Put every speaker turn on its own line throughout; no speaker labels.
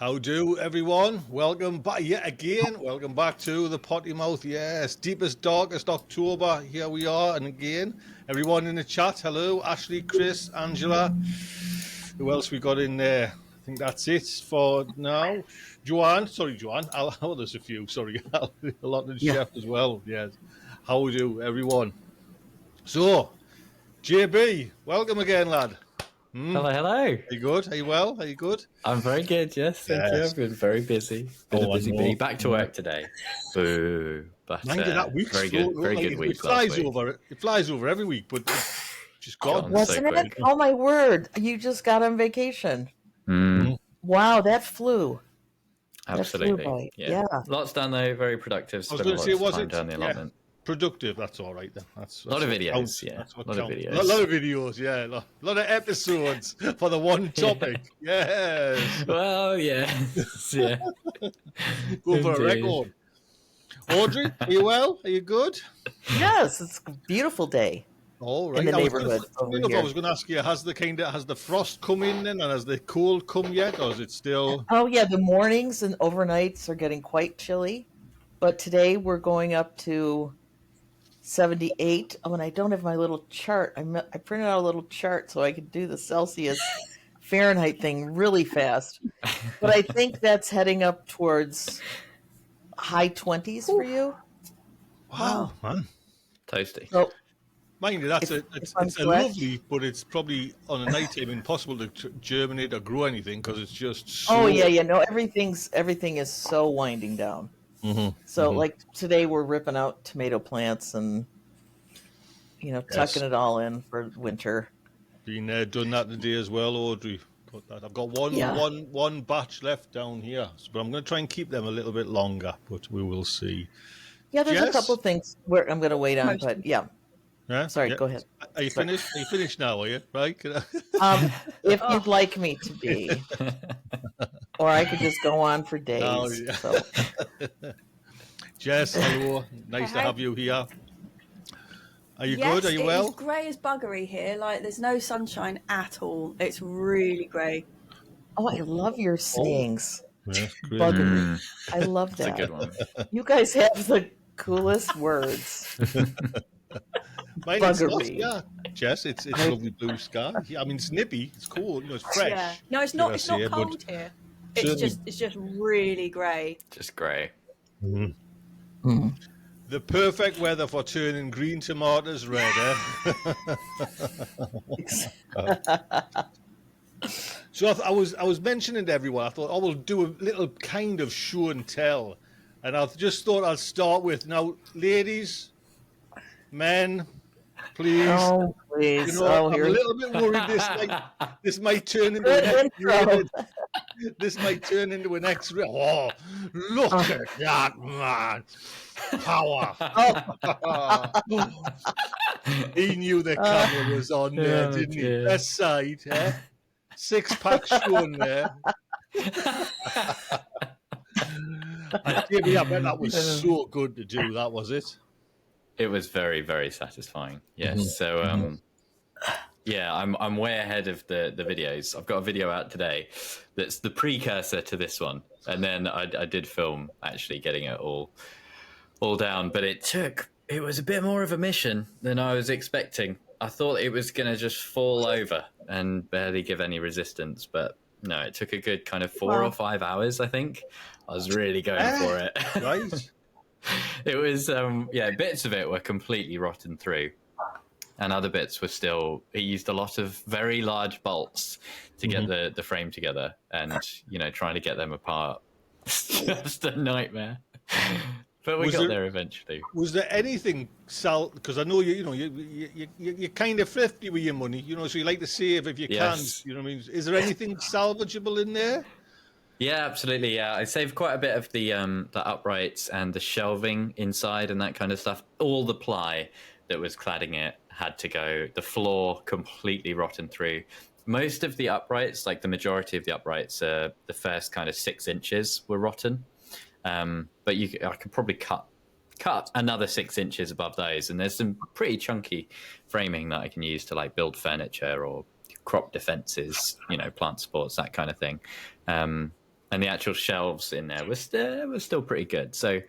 How do everyone? Welcome back yet again. Welcome back to the Potty Mouth. Yes, deepest, darkest October. Here we are, and again, everyone in the chat. Hello, Ashley, Chris, Angela. Who else we got in there? I think that's it for now. Joanne, sorry, Joanne. Oh, there's a few. Sorry, a lot of the chef as well. Yes. How do everyone? So, JB, welcome again, lad.
Hello, hello.
Are you good? Are you well? Are you good?
I'm very good, yes, thank you. I've been very busy. Been a busy bee. Back to work today. Boo. But
mind you, that week's
very good, very good week.
It flies over. It flies over every week, but it's just gone.
Wasn't
so
it? Oh my word! You just got on vacation.
Mm.
Wow, that flew.
Absolutely.
That flew by.
Yeah. Lots done though. Very productive.
I was going to say, was
time
it
down the allotment.
Productive? That's all right then. That's
a lot of videos.
Counts.
Yeah,
a
lot of videos.
A lot of videos. Yeah, a lot of episodes for the one topic. Yes.
Well, yes. Yeah.
Go for a record. Audrey, are you well? Are you good?
Yes, it's a beautiful day.
All right.
In the neighborhood.
I was going to ask you, has the frost come in then, and has the cold come yet, or is it still?
Oh yeah, the mornings and overnights are getting quite chilly, but today we're going up to 78. Oh, and I don't have my little chart. I printed out a little chart so I could do the Celsius Fahrenheit thing really fast. But I think that's heading up towards high 20s for you.
Wow, man.
Toasty.
So,
mind you, it's a lovely, but it's probably on a night time impossible to germinate or grow anything because it's just so...
Oh, yeah. No, everything is so winding down.
Mm-hmm.
So, like today, we're ripping out tomato plants and tucking it all in for winter.
Been done that today as well, Audrey. I've got one batch left down here, but I'm going to try and keep them a little bit longer. But we will see.
Yeah, there's a couple things where I'm going to wait on, but yeah. Sorry, go ahead.
Are you finished? Are you finished now? Are you right?
If you'd like me to be, or I could just go on for days.
Oh, yeah.
So.
Jess, hello. Nice to have you here. Are you good? Are you well?
It's grey as buggery here. Like there's no sunshine at all. It's really grey.
Oh, I love your sayings.
Yes,
buggery. I love that.
That's a good one.
You guys have the coolest words.
Buggery.
Jess, it's lovely blue sky. I mean, it's nippy. It's cool. It's fresh.
Yeah. No, it's not. It's not cold here. It's just really grey.
Just grey.
Mm-hmm. Mm-hmm. The perfect weather for turning green tomatoes red. So I was mentioning to everyone. I thought I will do a little kind of show and tell, and I just thought I'll start with now, ladies, men. Please.
Oh, please.
I'm a little bit worried this might turn into an X-ray. Oh, look at that, man. Power. He knew the camera was on there, didn't he? Best side, eh? 6-pack shown there. I bet that was so good to do. That was it.
It was very, very satisfying. Yes. Mm-hmm. So, I'm way ahead of the videos. I've got a video out today that's the precursor to this one, and then I did film actually getting it all down. But it was a bit more of a mission than I was expecting. I thought it was going to just fall over and barely give any resistance, but no, it took a good kind of 4 or 5 hours. I think I was really going for it.
Right.
It was, bits of it were completely rotten through, and other bits were still. He used a lot of very large bolts to get the frame together, and trying to get them apart, just a nightmare. But we got there eventually.
Was there anything, Sal? Because I know you're kind of thrifty with your money, so you like to save if you can. You know what I mean? Is there anything salvageable in there?
Yeah, absolutely. Yeah, I saved quite a bit of the uprights and the shelving inside and that kind of stuff. All the ply that was cladding it had to go. The floor completely rotten through. Most of the uprights, like the majority of the uprights, the first kind of 6 inches were rotten. But I could probably cut another 6 inches above those, and there's some pretty chunky framing that I can use to like build furniture or crop defenses, plant supports, that kind of thing. and the actual shelves in there were still pretty good. So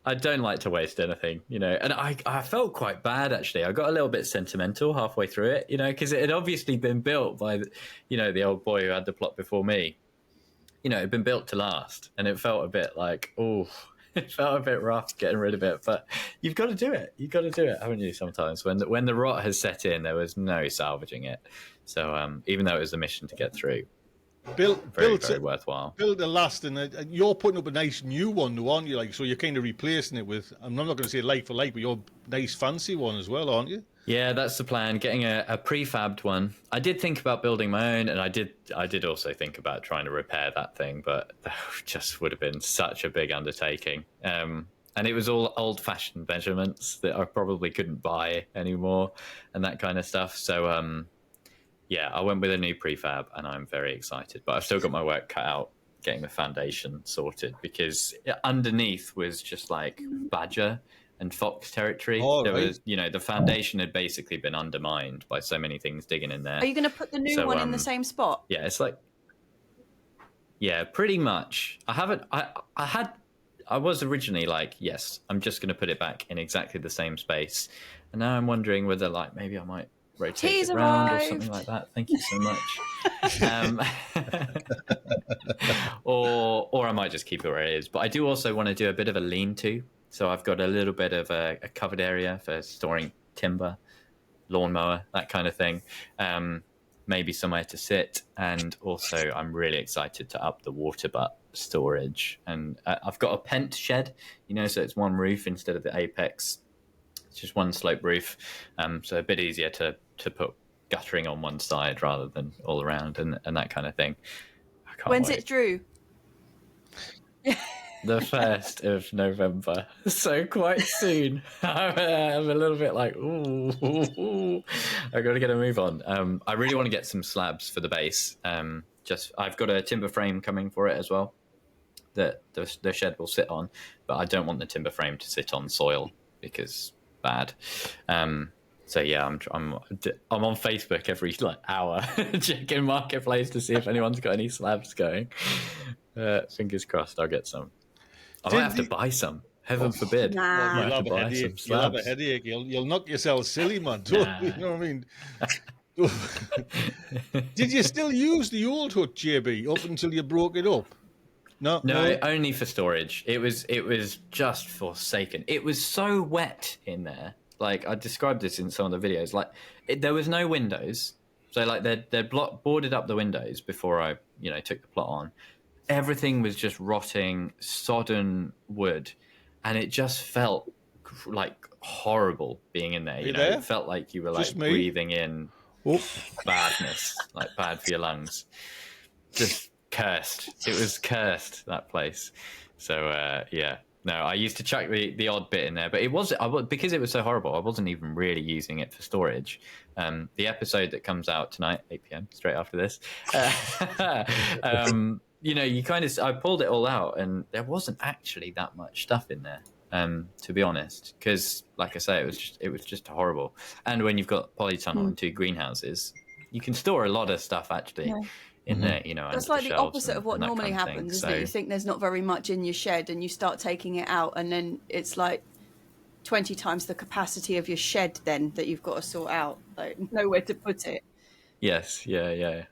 I don't like to waste anything, you know. And I felt quite bad, actually. I got a little bit sentimental halfway through it, you know, because it had obviously been built by, the old boy who had the plot before me. You know, it had been built to last, and it felt a bit like, oh, it felt a bit rough getting rid of it. But you've got to do it. You've got to do it, haven't you? Sometimes when the rot has set in, there was no salvaging it. So even though it was a mission to get through, very worthwhile.
Build a last, and you're putting up a nice new one, though, aren't you? Like, so you're kind of replacing it with. I'm not going to say like for like, but you're a nice fancy one as well, aren't you?
Yeah, that's the plan. Getting a prefabbed one. I did think about building my own, and I did also think about trying to repair that thing, but that just would have been such a big undertaking. And it was all old-fashioned measurements that I probably couldn't buy anymore, and that kind of stuff. So yeah, I went with a new prefab, and I'm very excited. But I've still got my work cut out getting the foundation sorted, because underneath was just like badger and fox territory. There was, the foundation had basically been undermined by so many things digging in there.
Are you going to put the new one in the same spot?
Yeah, it's like, yeah, pretty much. I was originally like, yes, I'm just going to put it back in exactly the same space. And now I'm wondering whether, like, maybe I might rotate it around or something like that. Thank you so much. Or I might just keep it where it is. But I do also want to do a bit of a lean-to. So I've got a little bit of a covered area for storing timber, lawnmower, that kind of thing. Maybe somewhere to sit. And also I'm really excited to up the water butt storage. And I've got a pent shed, so it's one roof instead of the apex. It's just one slope roof. So a bit easier to put guttering on one side rather than all around and that kind of thing.
When's it due?
The 1st of November, so quite soon. I'm a little bit like, ooh, I've got to get a move on. I really want to get some slabs for the base. I've got a timber frame coming for it as well that the shed will sit on, but I don't want the timber frame to sit on soil because bad. So yeah, I'm on Facebook every hour checking Marketplace to see if anyone's got any slabs going. Fingers crossed, I'll get some. I might have to buy some. Heaven forbid.
Nah.
You'll have a headache. You'll knock yourself silly, man. Nah. You know what I mean? Did you still use the old hut, JB, up until you broke it up? No,
only for storage. It was just forsaken. It was so wet in there. Like, I described this in some of the videos. Like, there was no windows. So, like, they'd boarded up the windows before I, took the plot on. Everything was just rotting, sodden wood, and it just felt like horrible being in there. It felt like you were like breathing in badness, like bad for your lungs. Just cursed. It was cursed, that place. So yeah, no, I used to chuck the odd bit in there, but because it was so horrible, I wasn't even really using it for storage. The episode that comes out tonight, 8 p.m, straight after this. I pulled it all out, and there wasn't actually that much stuff in there, to be honest, because, like I say, it was just horrible. And when you've got polytunnel and 2 greenhouses, you can store a lot of stuff actually in there.
That's like the opposite of what normally happens, isn't it? You think there's not very much in your shed, and you start taking it out, and then it's like 20 times the capacity of your shed then that you've got to sort out. Like, nowhere to put it.
Yes, yeah.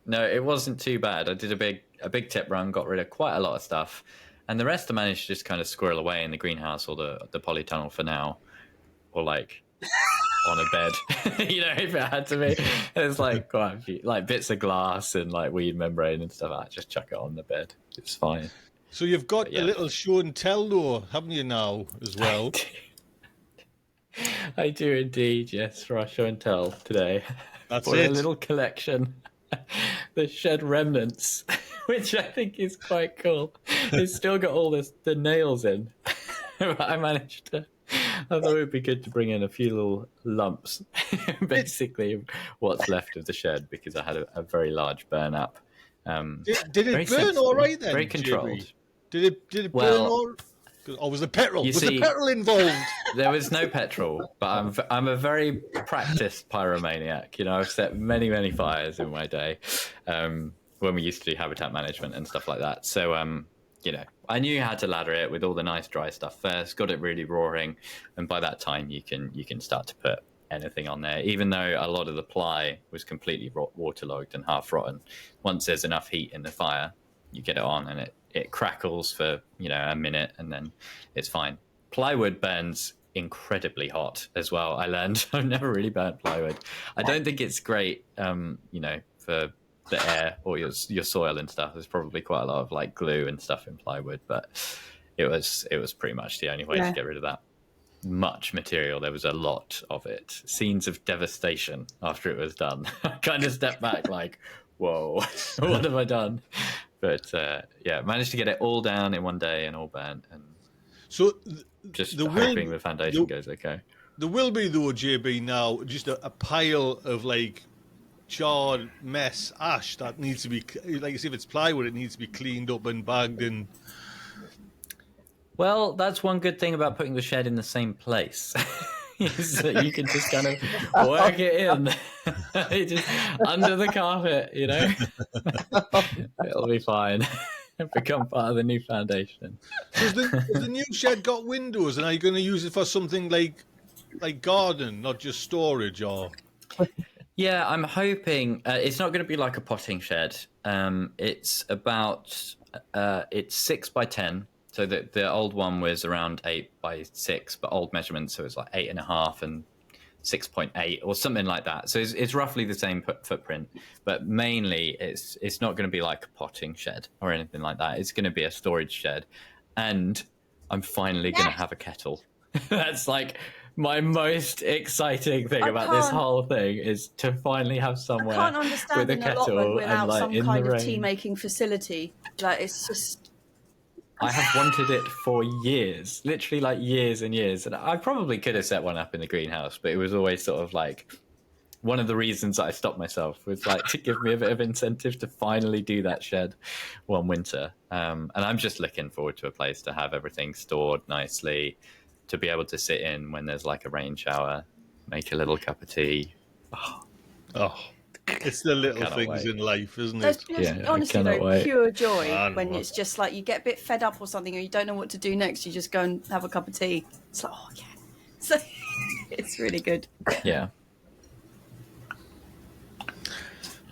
No, it wasn't too bad. I did a big tip run, got rid of quite a lot of stuff, and the rest I managed to just kind of squirrel away in the greenhouse or the polytunnel for now, or like on a bed, if it had to be. There's like quite a few, like bits of glass and like weed membrane and stuff. I just chuck it on the bed. It's fine.
So you've got a little show and tell though, haven't you now as well?
I do indeed, yes, for our show and tell today.
That's
for
it.
A little collection. The shed remnants, which I think is quite cool. It's still got all the nails in. I managed to. I thought it would be good to bring in a few little lumps, basically what's left of the shed, because I had a very large burn up.
Did it burn all right then?
Very controlled.
JB? Did it burn all? Or was the petrol? Was the petrol involved?
There was no petrol, but I'm a very practiced pyromaniac. I've set many fires in my day. when we used to do habitat management and stuff like that. So I knew how to ladder it with all the nice dry stuff first, got it really roaring, and by that time you can start to put anything on there, even though a lot of the ply was completely waterlogged and half rotten. Once there's enough heat in the fire, you get it on and it crackles for a minute, and then it's fine. Plywood burns incredibly hot as well. I learned I've never really burnt plywood. I don't think it's great for the air or your soil and stuff. There's probably quite a lot of like glue and stuff in plywood, but it was pretty much the only way to get rid of that much material. There was a lot of it. Scenes of devastation after it was done. I kind of stepped back like, whoa, what have I done? But managed to get it all down in one day and all burnt, and
so
just hoping the foundation goes okay.
There will be, though, JB, now just a pile of like charred mess ash that needs to be, like, if it's plywood, it needs to be cleaned up and bagged and.
Well, that's one good thing about putting the shed in the same place. Is that you can just kind of work it in, just under the carpet, It'll be fine. Become part of the new foundation.
So has the new shed got windows, and are you going to use it for something like garden, not just storage, or?
Yeah, I'm hoping it's not going to be like a potting shed. It's about it's 6 by 10. So the old one was around 8 by 6, but old measurements, so it's like 8.5 and 6.8 or something like that. So it's roughly the same footprint, but mainly it's not going to be like a potting shed or anything like that. It's going to be a storage shed, and I'm finally going to have a kettle. That's like my most exciting thing about this whole thing, is to finally have somewhere
I can't understand
with a kettle
without
and like
some
in
kind
the
of
rain.
tea making facility. Like, it's just.
I have wanted it for years, literally like years and years. And I probably could have set one up in the greenhouse, but it was always sort of like one of the reasons that I stopped myself was like to give me a bit of incentive to finally do that shed one winter. And I'm just looking forward to a place to have everything stored nicely, to be able to sit in when there's like a rain shower, make a little cup of tea.
Oh. It's the little things in life, isn't it?
There's honestly pure joy when it's just like you get a bit fed up or something, or you don't know what to do next. You just go and have a cup of tea. It's like, oh yeah, so it's really good.
Yeah.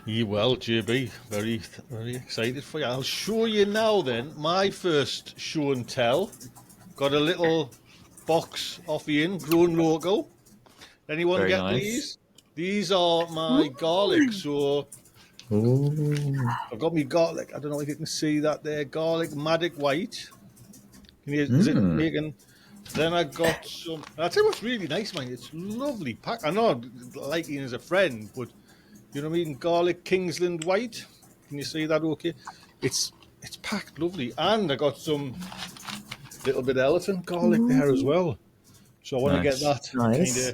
Well, JB, very, very excited for you. I'll show you now. Then my first show and tell. Got a little box off Ian, grown local. Anyone
very
get
nice.
these? These are my garlic, so I've got me garlic. I don't know if you can see that there. Garlic Magic White. Can you, is it making? Then I got some. I'll tell you what's really nice, man. It's lovely pack. I know, like Ian as a friend, but you know what I mean. Garlic Kingsland White. Can you see that? Okay, it's packed lovely, and I got some little bit of elephant garlic there as well. So I want to get that.
Nice.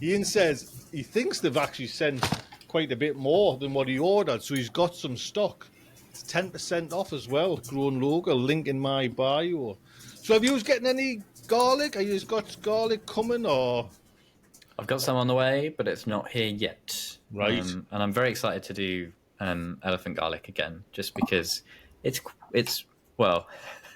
Ian says he thinks they've actually sent quite a bit more than what he ordered, so he's got some stock. It's 10% off as well. Grown local, link in my bio. So have you getting any garlic? Have you got garlic coming, or?
I've got some on the way, but it's not here yet.
Right.
And I'm very excited to do elephant garlic again, just because it's well,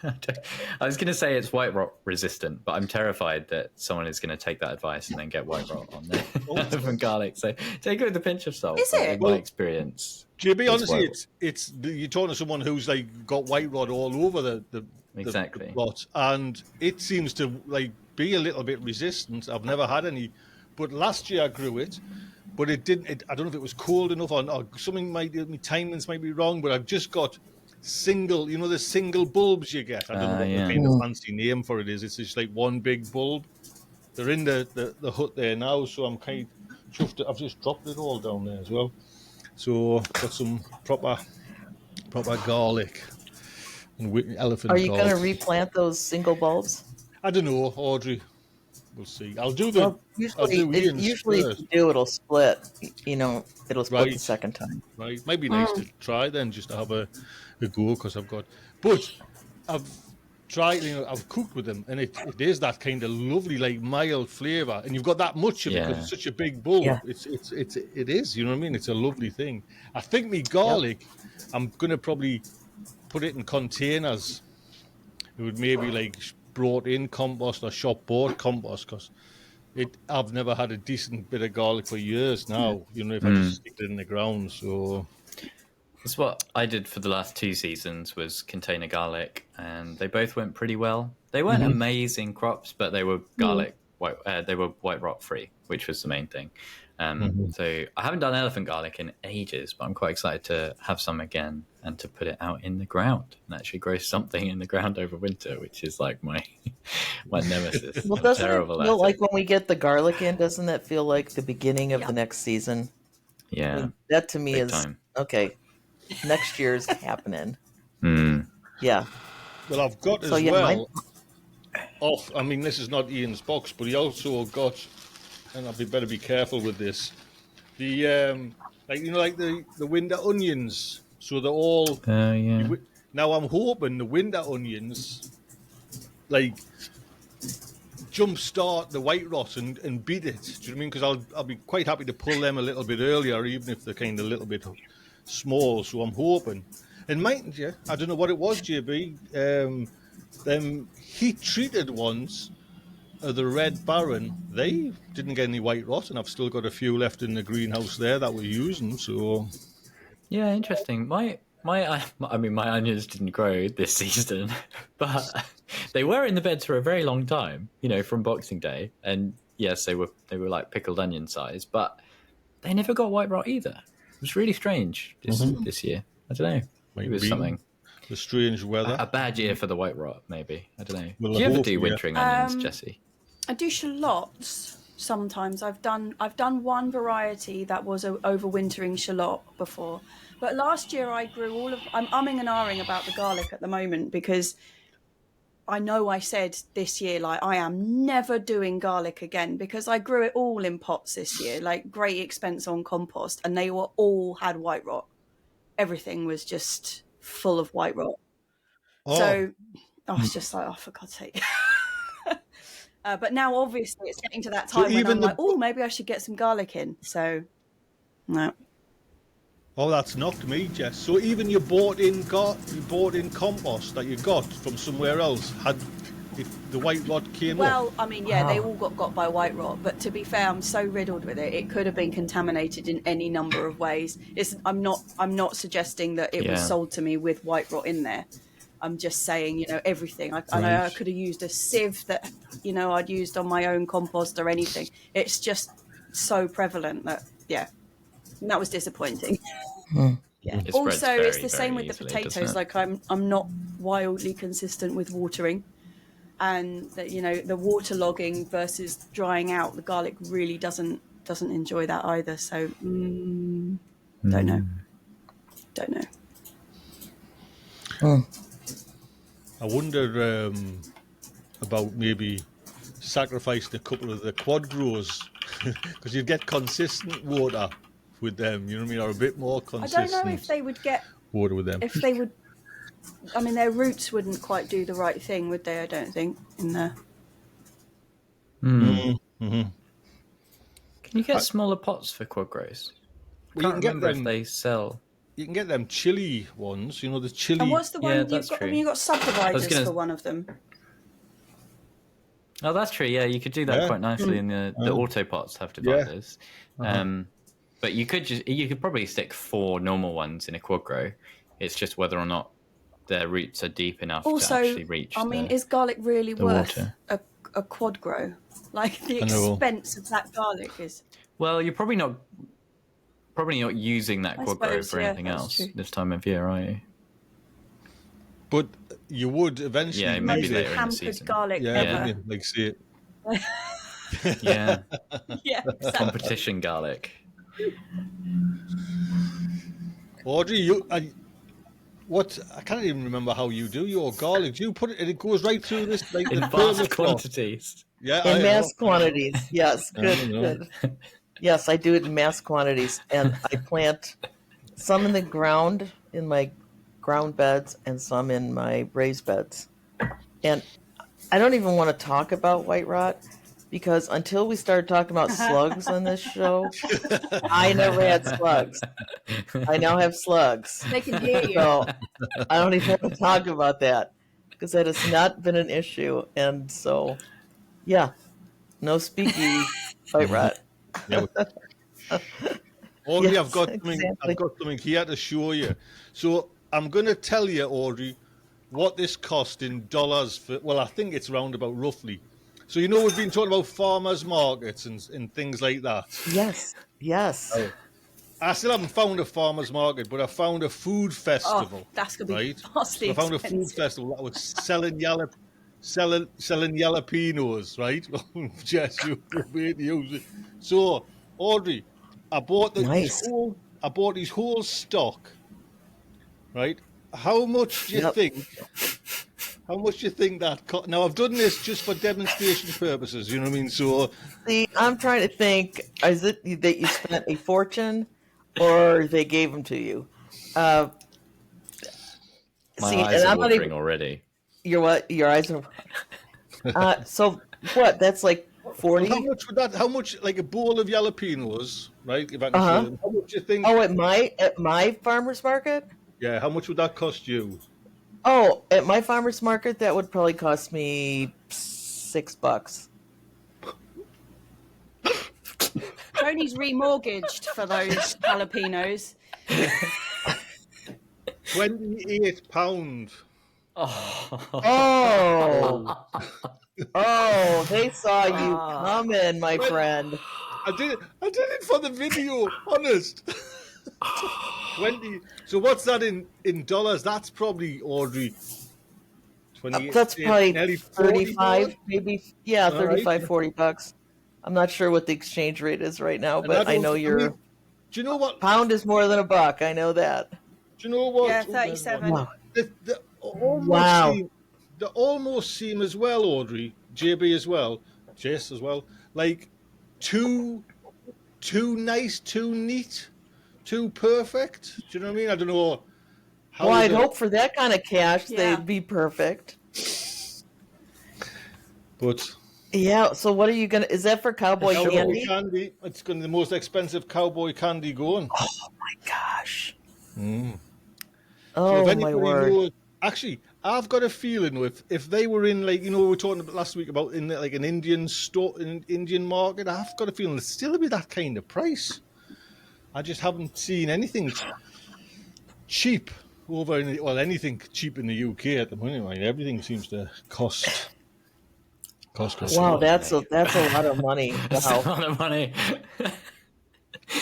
I was going to say it's white rot resistant, but I'm terrified that someone is going to take that advice and then get white rot on their elephant garlic. So take it with a pinch of salt.
Is it?
In my experience,
JB, honestly, it's you're talking to someone who's like got white rot all over the
exactly
plot, and it seems to like be a little bit resistant. I've never had any, but last year I grew it, but it didn't. I don't know if it was cold enough or something. My timings might be wrong, but I've just got single, the single bulbs you get. I don't know what the kind of fancy name for it is. It's just like one big bulb. They're in the hut there now, so I'm kind of chuffed. I've just dropped it all down there as well. So got some proper garlic and elephant.
Are you going to replant those single bulbs?
I don't know, Audrey. We'll see. I'll do the.
Well, usually if you do, it'll split. It'll split the second time.
Right. Might be nice to try then, just to have a go, because I've got. But tried, I've cooked with them, and it is that kind of lovely, like mild flavour, and you've got that much of it because it's such a big bowl.
Yeah.
It is, you know what I mean? It's a lovely thing. I think me garlic, I'm gonna probably put it in containers. It would maybe like brought in compost or shop bought compost because I've never had a decent bit of garlic for years now. If I just stick it in the ground, so.
That's what I did for the last 2 seasons was container garlic, and they both went pretty well. They weren't amazing crops, but they were garlic they were white rot free, which was the main thing. So I haven't done elephant garlic in ages, but I'm quite excited to have some again and to put it out in the ground and actually grow something in the ground over winter, which is like my nemesis.
Well, doesn't it feel like when we get the garlic in, doesn't that feel like the beginning of the next season?
Yeah.
I mean, that to me
Big
is
time.
okay. Next year's happening. Yeah.
Well, I've got as well. I mean, this is not Ian's box, but he also got, and I'd better be careful with this. The like the winter onions. So they're all. Now I'm hoping the winter onions, like, jumpstart the white rot and beat it. Do you know what I mean? Because I'll be quite happy to pull them a little bit earlier, even if they're kind of a little bit small. So I'm hoping. And mind you, I don't know what it was, JB. Them heat treated ones, the Red Baron, they didn't get any white rot, and I've still got a few left in the greenhouse there that we're using. So
yeah, interesting. My onions didn't grow this season, but they were in the beds for a very long time. From Boxing Day, and yes, they were like pickled onion size, but they never got white rot either. It was really strange this year. I don't know. It was something.
The strange weather.
A bad year for the white rot, maybe. I don't know. Well, do you ever do wintering onions, Jessie?
I do shallots sometimes. I've done one variety that was a overwintering shallot before. But last year I grew I'm umming and ahhing about the garlic at the moment because I know I said this year, like, I am never doing garlic again because I grew it all in pots this year, like great expense on compost, and they all had white rot. Everything was just full of white rot. So I was just like, oh, for God's sake. But now obviously it's getting to that time when I'm like, oh, maybe I should get some garlic in. So no.
Oh, that's knocked me, Jess. So even you bought in compost that you got from somewhere else the white rot came up?
Well, I mean, yeah, they all got by white rot. But to be fair, I'm so riddled with it. It could have been contaminated in any number of ways. I'm not suggesting that it was sold to me with white rot in there. I'm just saying, everything. I know I could have used a sieve that, I'd used on my own compost or anything. It's just so prevalent that, and that was disappointing. Yeah. Also, it's the same with the potatoes. Like I'm not wildly consistent with watering, and the waterlogging versus drying out. The garlic really doesn't enjoy that either. So don't know.
I wonder about maybe sacrificing a couple of the quad grows because you'd get consistent water with them, you know what I mean, or a bit more consistent.
I don't know if they would get
water with them.
If they would, I mean, their roots wouldn't quite do the right thing, would they? I don't think in there.
Can you get smaller pots for quad grows? I can't remember if they sell.
You can get them Chilli ones, the Chilli.
And what's the one you've got?
True.
You got subdividers for one of them.
Oh, that's true. Yeah, you could do that quite nicely in the auto pots have dividers. But you could probably stick 4 normal ones in a quad grow. It's just whether or not their roots are deep enough to actually reach.
I mean, is garlic really worth a quad grow? Like the expense of that garlic is.
Well, you're probably not using that quad grow for anything else this time of year, are you?
But you would eventually.
Yeah, maybe later in the season.
Garlic
like see it.
Yeah.
Exactly.
Competition garlic.
Audrey, I can't even remember how you do your garlic. Do you put it, and it goes right through this, like
in vast quantities.
Yeah,
in mass quantities. Yes, good. Yes, I do it in mass quantities, and I plant some in the ground in my ground beds and some in my raised beds. And I don't even want to talk about white rot because until we started talking about slugs on this show, I never had slugs. I now have slugs.
They can hear you.
So I don't even want to talk about that because that has not been an issue. And so, yeah, no speaky white rot.
Yeah. Audrey,
Yes,
I've got something here to show you. So I'm going to tell you, Audrey, what this cost in dollars for. Well, I think it's round about roughly. So we've been talking about farmers markets and things like that.
Yes.
Oh. I still haven't found a farmers market, but I found a food festival.
Oh, that's gonna be
right?
vastly
So I found
expensive.
a food festival that was selling jalapenos, right? Jess, you use it. So, Audrey, I bought these whole stock, right? How much do you think? How much do you think that cost? Now, I've done this just for demonstration purposes. You know what I mean? So,
see, I'm trying to think: is it that you spent a fortune, or they gave them to you?
My eyes are watering already.
Your eyes are. So what? That's like 40.
How much would that? How much, like a bowl of jalapenos, right? If I can show them. How much do you think?
Oh, at my farmer's market.
Yeah. How much would that cost you?
Oh, at my farmer's market, that would probably cost me $6.
Tony's remortgaged for those jalapenos.
£28.
Oh, they saw you coming, my friend.
I did it for the video, honest. 20. So what's that in dollars? That's probably, Audrey, 28.
That's probably
nearly
35, maybe. Yeah, 35,
right.
$40. I'm not sure what the exchange rate is right now, but I know
do you know what?
Pound is more than $1. I know that.
Do you know what?
Yeah, 37.
Wow.
They almost seem as well, Audrey, JB as well, Jess as well, like too nice, too neat, too perfect. Do you know what I mean? I don't know.
Well, I'd hope for that kind of cash they'd be perfect.
But
yeah, so what are you gonna? Is that for cowboy candy?
It's going to be the most expensive cowboy candy going.
Oh my gosh!
So
Oh my word!
Actually, I've got a feeling if they were in, like, we were talking about last week about in like an Indian store, in an Indian market, I've got a feeling it'll still be that kind of price. I just haven't seen anything cheap anything cheap in the UK at the moment. Right? Everything seems to cost.
Wow, that's a lot of money. Wow.
That's a lot of money.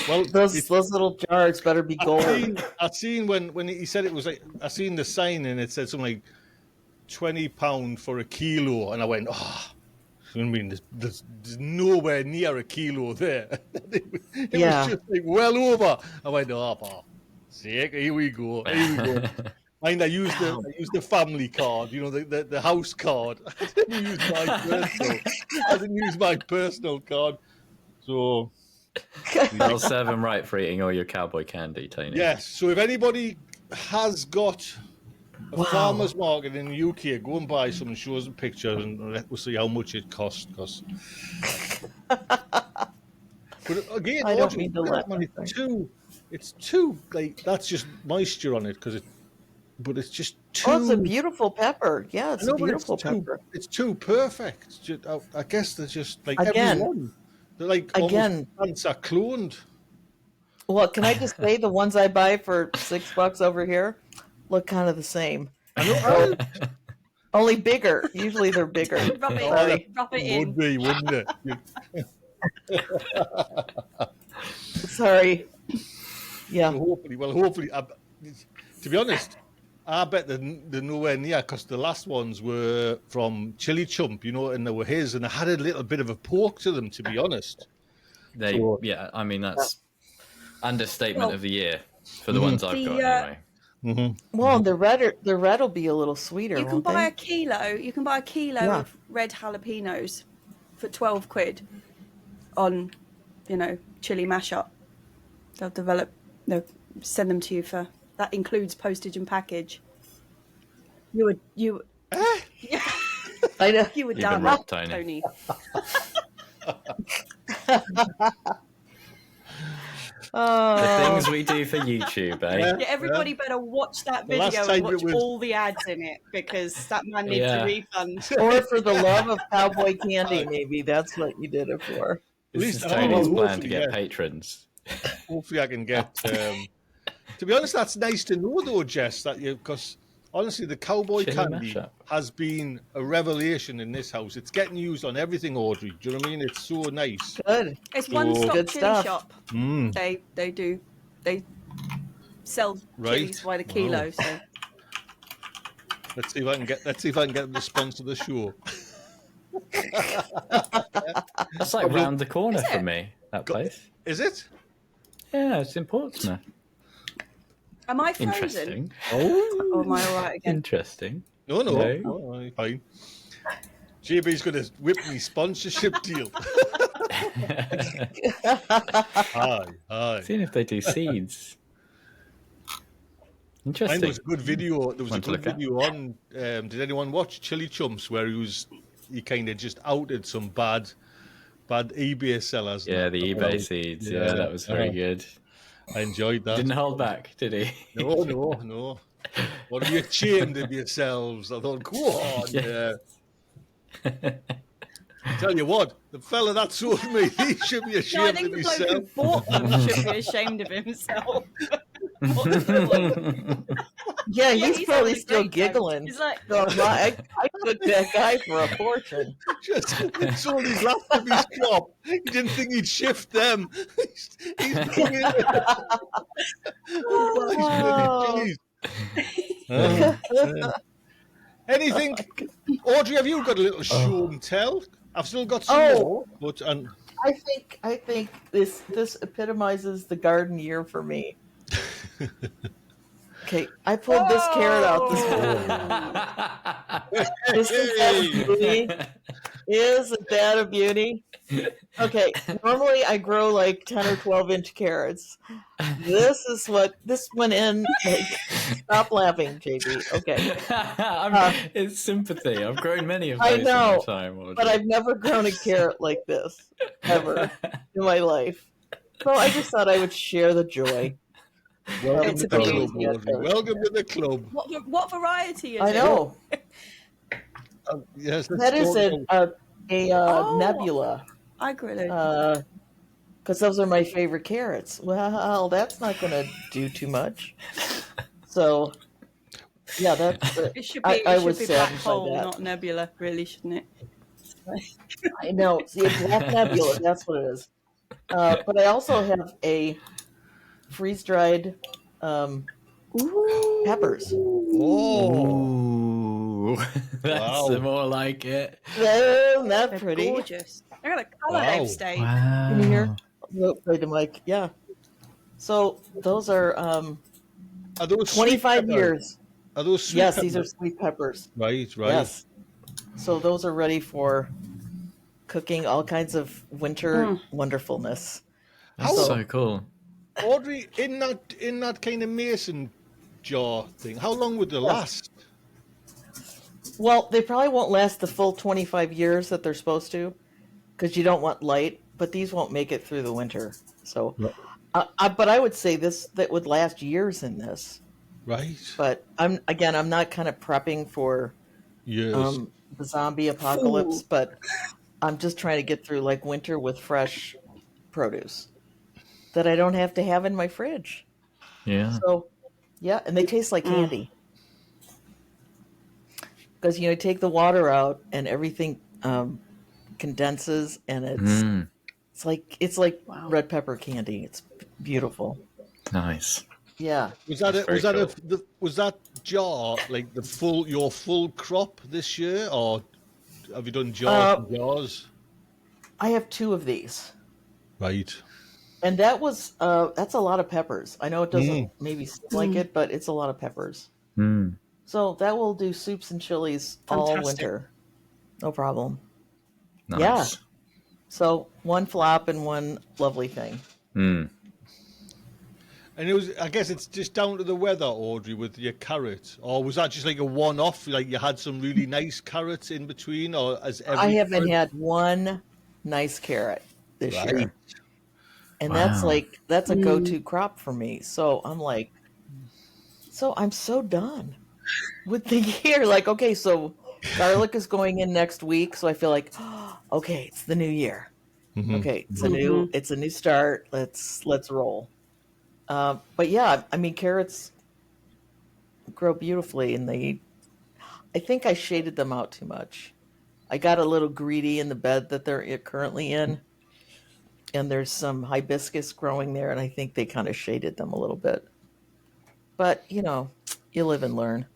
Well,
those little jars better be gold.
I seen when he said it was like, I seen the sign and it said something like £20 for a kilo, and I went, oh, I mean, there's nowhere near a kilo there. It was just like well over. I went, oh, sick, here we go. And I used the family card, the house card. I didn't use my personal card. So
they'll serve them right for eating all your cowboy candy, Tony.
Yes. So if anybody has got a farmer's market in the UK, go and buy some and show us a picture, and we'll see how much it costs. But again,
I don't mean to laugh.
It's too like, that's just moisture on it but it's just too.
Oh, it's a beautiful pepper. Yeah, it's a beautiful pepper.
It's too perfect. I guess they're just like
again.
Everyone. They're like plants are cloned.
Well, can I just say the ones I buy for $6 over here look kind of the same.
I know.
Only bigger. Usually they're bigger.
Rub it in.
Would be, wouldn't it?
Sorry. Yeah.
So hopefully, to be honest, I bet they're nowhere near, because the last ones were from Chilli Chump, and they were his, and they had a little bit of a poke to them, to be honest.
I mean, that's understatement of the year for the ones I've got anyway.
Mm-hmm.
Well, the red will be a little sweeter.
You can buy a kilo. You can buy a kilo of red jalapenos for £12 on, Chilli Mashup. They'll send them to you for. That includes postage and package. Yeah.
I know.
You were
Even
done,
Rob Tony.
Tony.
The things we do for YouTube, eh?
Yeah, everybody better watch that
The last
video
time
and watch
it was-
all the ads in it, because that man needs a refund.
Or for the love of cowboy candy, maybe that's what you did it for.
This is
least-
Tony's
oh,
plan to
hopefully,
get
yeah.
patrons.
Hopefully I can get... to be honest, that's nice to know, though, Jess, that you... Because, honestly, the cowboy
Chilli
candy
mashup.
has been a revelation in this house. It's getting used on everything, Audrey. Do you know what I mean? It's so nice.
Good.
It's one stop
Good
chili
stuff.
shop.
Mm,
They sell
Right.
chilies by the kilo.
Wow.
So
let's see if I can get them to sponsor the show.
That's like round the corner from me, that place.
Is it?
Yeah, it's in Portsmouth.
am I frozen?
Interesting.
Or am I all right again?
Interesting.
No.
No.
Oh, you're fine. JB's going to whip me sponsorship deal. Hi.
Seeing if they do seeds.
Mine
Interesting.
was a good video. There was
One
a
to
good
look at.
video on. Did anyone watch Chilli Chumps, where he kind of just outed some bad eBay sellers?
Yeah, the eBay seeds. Yeah, that was very good.
I enjoyed that.
Didn't hold back, did he?
No. What, are you ashamed of yourselves? I thought, go on.
Yeah.
Tell you what, the fella that sold me, he should be
No, I
ashamed
think
of
the bloke who
himself.
bought them should be ashamed of himself.
Yeah, he's
he's
probably
having a
still
great time.
giggling.
He's like,
So I took that guy for a fortune.
Just sold his last of his crop. He didn't think he'd shift them. He's coming in.
Oh.
Anything, Audrey? Have you got a little show and tell? I've still got some more, but
I think this epitomizes the garden year for me. Okay, I pulled this carrot out this morning. Isn't that a beauty? Isn't that a beauty? Okay, normally I grow like 10 or 12-inch carrots. This went in. Like, stop laughing, JB. Okay.
It's sympathy. I've grown many of
I
those
know,
in my time. Audrey.
but I've never grown a carrot like this ever in my life. So I just thought I would share the joy.
welcome
It's
to
a
the
beauty.
club, Audrey. Welcome to the club.
what variety is
I
it?
know.
Yes,
That is a nebula.
I grew it.
Because those are my favorite carrots. Well, that's not going to do too much. So, yeah, that's.
It should be,
I
it should
was
be black
saddened by
hole,
that.
not nebula, really, shouldn't it?
I know. See, it's black nebula. That's what it is. But I also have a freeze-dried peppers.
Oh,
Ooh, that's
Wow.
more like it.
Isn't that
They're
pretty?
gorgeous. Look at the colour
Wow.
they've stayed.
Can you hear? Play the mic. Yeah. So those are
are those sweet
25
peppers?
years.
Are those sweet
Yes,
peppers?
these are sweet peppers.
Right.
Yes. So those are ready for cooking all kinds of winter wonderfulness.
That's
How-
so cool.
Audrey, in that kind of mason jar thing, how long would they last?
Well, they probably won't last the full 25 years that they're supposed to, because you don't want light. But these won't make it through the winter. So, but I would say that would last years in this.
Right.
But I'm not kind of prepping for
Yes.
the zombie apocalypse, but I'm just trying to get through like winter with fresh produce that I don't have to have in my fridge.
Yeah.
So, yeah, and they taste like candy. Because, you take the water out and everything condenses, and it's like red pepper candy. It's beautiful.
Nice.
Yeah.
Was that
That's very
was that jar like your full crop this year, or have you done jars and jars?
I have 2 of these.
Right.
And that's a lot of peppers. I know it doesn't maybe seem like it, but it's a lot of peppers.
Mm.
So that will do soups and chilies all
Fantastic.
winter. No problem.
Nice.
Yeah. So one flop and one lovely thing.
Mm.
And it was, I guess it's just down to the weather, Audrey, with your carrot. Or was that just like a one-off? Like you had some really nice carrots in between? Or as every
I haven't
carrot?
had one nice carrot this
Right.
year. And
Wow.
that's a go-to crop for me. So I'm like, so I'm so done with the year. Like, okay, so garlic is going in next week, so I feel like, okay, it's the new year. Okay, it's a new start. Let's roll. But yeah, I mean, carrots grow beautifully, and I think I shaded them out too much. I got a little greedy in the bed that they're currently in, and there's some hibiscus growing there, and I think they kind of shaded them a little bit. But you live and learn.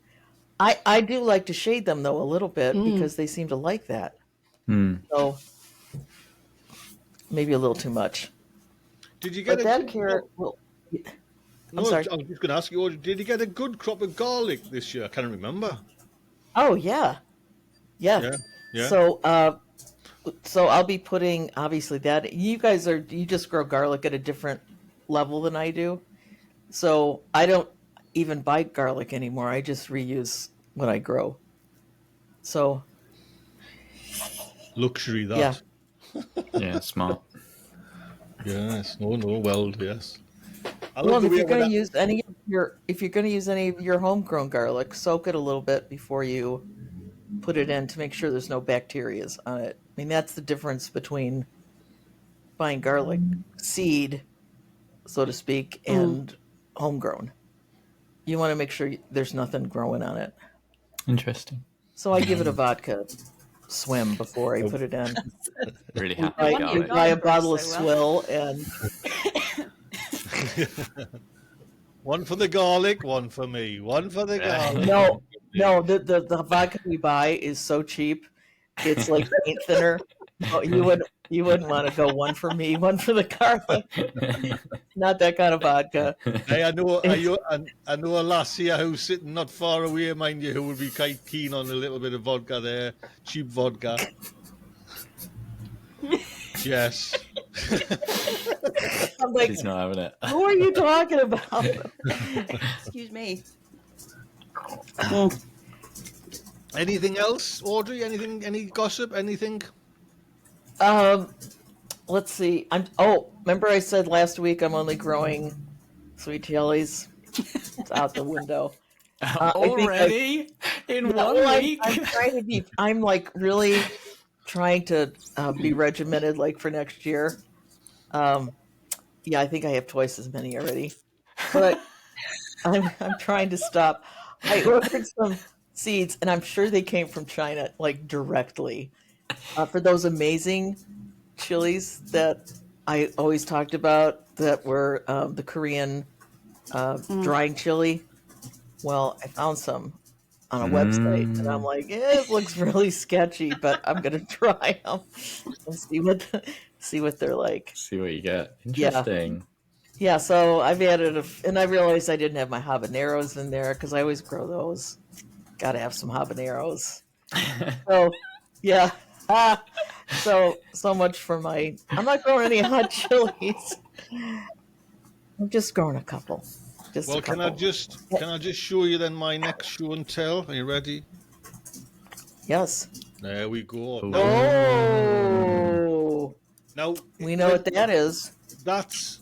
I do like to shade them though a little bit because they seem to like that. So maybe a little too much.
Did you get
But that carrot will.
No,
sorry.
I was just going to ask you, Audrey, did you get a good crop of garlic this year? I can't remember.
Oh yeah.
Yeah.
So I'll be putting obviously that you just grow garlic at a different level than I do. So I don't even buy garlic anymore. I just reuse what I grow. So
Luxury, that.
yeah.
Yeah, smart.
Yes. No, well, yes.
Well, if you're going to use any of your homegrown garlic, soak it a little bit before you put it in to make sure there's no bacteria on it. I mean, that's the difference between buying garlic seed, so to speak, and homegrown. You want to make sure there's nothing growing on it.
Interesting.
So I give it a vodka swim before I put it in.
Really happy.
We buy a bottle of swill and
one for the garlic, one for me, one for the garlic.
No, the vodka we buy is so cheap. It's like paint thinner. Oh, you wouldn't want to go one for me, one for the garlic. Not that kind of vodka.
Hey, I know a lass here who's sitting not far away, mind you, who would be quite keen on a little bit of vodka there, cheap vodka. Yes.
I'm like,
she's not having it.
Who are you talking about?
Excuse me.
Anything else, Audrey? Anything? Any gossip? Anything?
Let's see. Remember I said last week I'm only growing sweet chilies? It's out the window.
Already? In 1 week?
I'm like really trying to be regimented like for next year. Yeah, I think I have twice as many already. But I'm trying to stop. I ordered some seeds, and I'm sure they came from China, like directly, for those amazing chilies that I always talked about that were the Korean drying chili. Well, I found some on a website, and I'm like, it looks really sketchy, but I'm gonna try them and see what they're like.
See what you get. Interesting.
Yeah, so I've added and I realized I didn't have my habaneros in there because I always grow those. Got to have some habaneros. So, yeah. So much for I'm not growing any hot chilies. I'm just growing a couple.
Can I just show you then my next show and tell? Are you ready?
Yes.
There we go.
Now we know what that is.
That's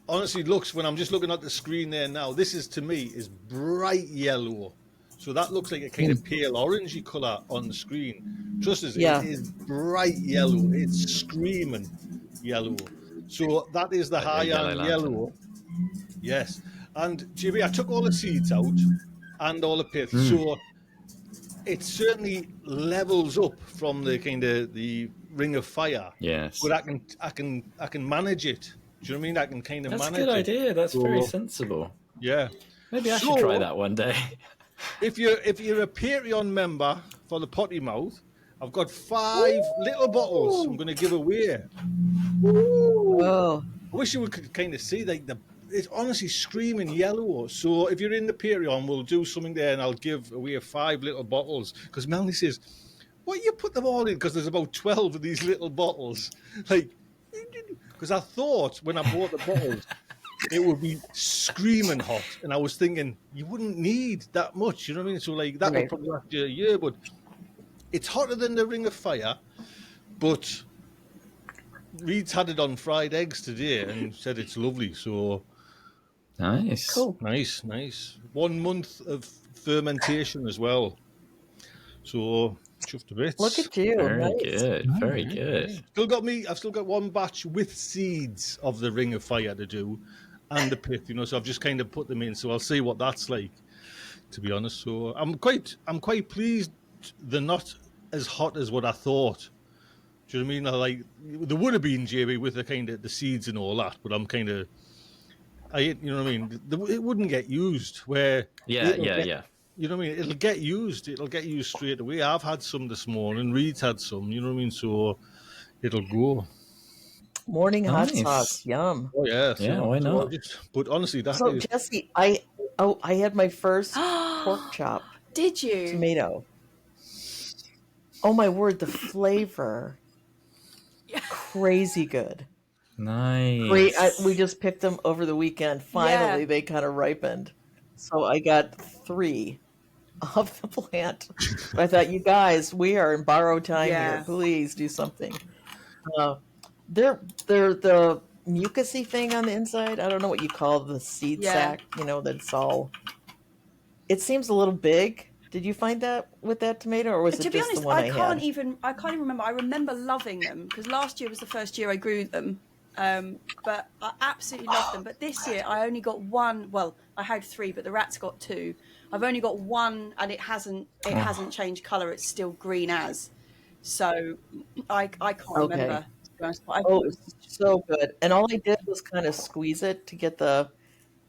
honestly looks, when I'm just looking at the screen there now, this is to me is bright yellow. So that looks like a kind of pale orangey colour on the screen. Just as it is bright yellow. It's screaming yellow. So that is the high-end yellow. Yes. And GB, I took all the seeds out and all the pith. So it certainly levels up from the kind of the ring of fire.
Yes.
But I can manage it. Do you know what I mean? I can kind of manage it.
That's a good idea. That's very sensible.
Yeah.
Maybe I should try that one day.
If you're a Patreon member for the Potty Mouth, I've got 5 little bottles I'm going to give away.
Oh.
I wish you could kind of see it's honestly screaming yellow. So if you're in the Patreon, we'll do something there, and I'll give away 5 little bottles. Because Melanie says, "Why you put them all in?" Because there's about 12 of these little bottles. Like, because I thought when I bought the bottles, it would be screaming hot. And I was thinking, you wouldn't need that much, you know what I mean? So like that would probably last you a year, but it's hotter than the Ring of Fire. But Reed's had it on fried eggs today and said it's lovely. So
nice,
cool,
nice. 1 month of fermentation as well. So chuffed to bits.
Look at you.
Very good. Very good.
I've still got one batch with seeds of the Ring of Fire to do and the pith, so I've just kind of put them in. So I'll see what that's like, to be honest. So I'm quite pleased they're not as hot as what I thought. Do you know what I mean? Like there would have been JB with the kind of the seeds and all that, but you know what I mean? It wouldn't get used where
Yeah.
You know what I mean? It'll get used straight away. I've had some this morning. Reed's had some, you know what I mean? So it'll go.
Morning hot sauce, yum.
Oh yeah,
why not?
But honestly,
Jesse, I had my first pork chop.
Did you?
Tomato. Oh my word, the flavor. Crazy good.
Nice.
Great. We just picked them over the weekend. Finally, they kind of ripened. So I got 3 of the plant. I thought, you guys, we are in borrowed time here. Please do something. They're the mucusy thing on the inside. I don't know what you call the seed sack. That's all. It seems a little big. Did you find that with that tomato, or was it just
honest,
the one I
can't even remember. I remember loving them because last year was the first year I grew them. But I absolutely loved them. But this year I only got 1. Well, I had 3, but the rats got 2. I've only got 1, and it hasn't changed colour. It's still green as. So I can't remember. To be honest, but it was
so good. And all I did was kind of squeeze it to get for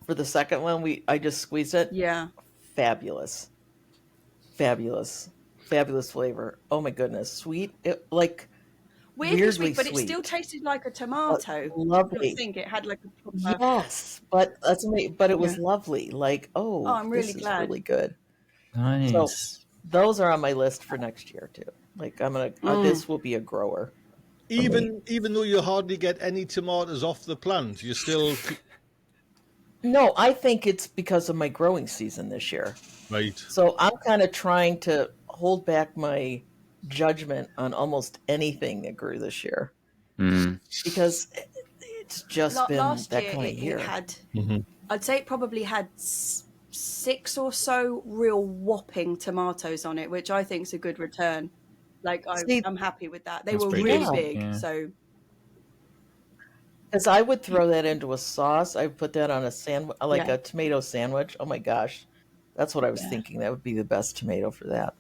the second one. I just squeezed it.
Yeah.
Fabulous flavor. Oh my goodness, sweet.
Weirdly sweet, but it still tasted like a tomato.
Lovely.
I think it had like a
yes, but it was lovely.
I'm really
this
glad.
Is really good.
Nice.
So those are on my list for next year too. I'm gonna. This will be a grower.
Even though you hardly get any tomatoes off the plant, you still.
No, I think it's because of my growing season this year.
Right.
So I'm kind of trying to hold back my judgment on almost anything that grew this year. Because it's just been
last
that
year,
kind of year.
It had, I'd say it probably had 6 or so real whopping tomatoes on it, which I think is a good return. I'm happy with that. They were really big, so...
Because I would throw that into a sauce. I would put that on a sandwich, a tomato sandwich. Oh my gosh. That's what I was thinking. That would be the best tomato for that.